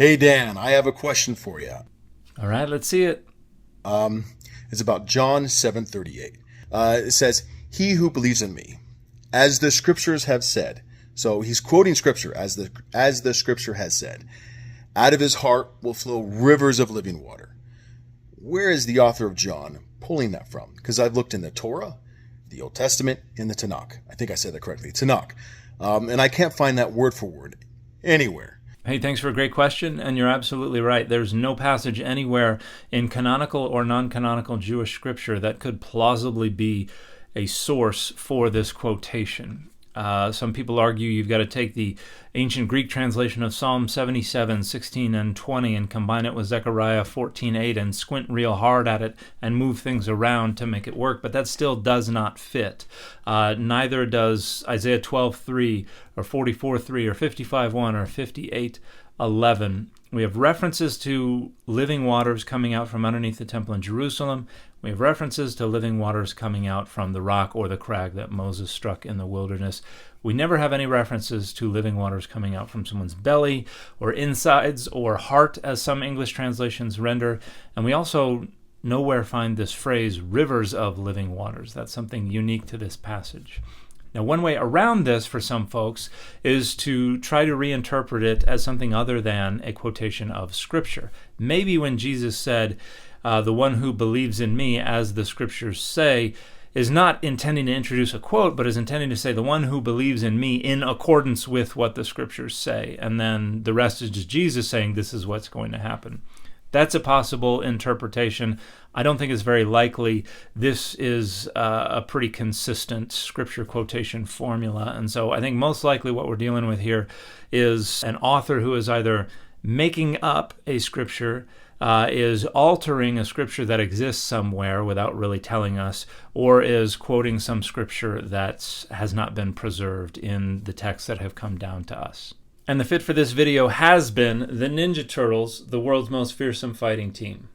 Hey Dan, I have a question for you. All right, let's see it. It's about John 7:38. It says, "He who believes in me, as the scriptures have said." So he's quoting scripture as the scripture has said. Out of his heart will flow rivers of living water. Where is the author of John pulling that from? Because I've looked in the Torah, the Old Testament, in the Tanakh. I think I said that correctly, Tanakh. And I can't find that word for word anywhere. Hey, thanks for a great question, and you're absolutely right. There's no passage anywhere in canonical or non-canonical Jewish scripture that could plausibly be a source for this quotation. Some people argue you've got to take the ancient Greek translation of Psalm 77, 16, and 20 and combine it with Zechariah 14:8 and squint real hard at it and move things around to make it work, but that still does not fit. Neither does Isaiah 12:3 or 44:3 or 55:1 or 58:11. We have references to living waters coming out from underneath the temple in Jerusalem. We have references to living waters coming out from the rock or the crag that Moses struck in the wilderness. We never have any references to living waters coming out from someone's belly or insides or heart, as some English translations render. And we also nowhere find this phrase, rivers of living waters. That's something unique to this passage. Now, one way around this for some folks is to try to reinterpret it as something other than a quotation of Scripture. Maybe when Jesus said, the one who believes in me, as the Scriptures say, is not intending to introduce a quote, but is intending to say the one who believes in me in accordance with what the Scriptures say. And then the rest is just Jesus saying this is what's going to happen. That's a possible interpretation. I don't think it's very likely. This is a pretty consistent scripture quotation formula. And so I think most likely what we're dealing with here is an author who is either making up a scripture, is altering a scripture that exists somewhere without really telling us, or is quoting some scripture that has not been preserved in the texts that have come down to us. And the fit for this video has been the Ninja Turtles, the world's most fearsome fighting team.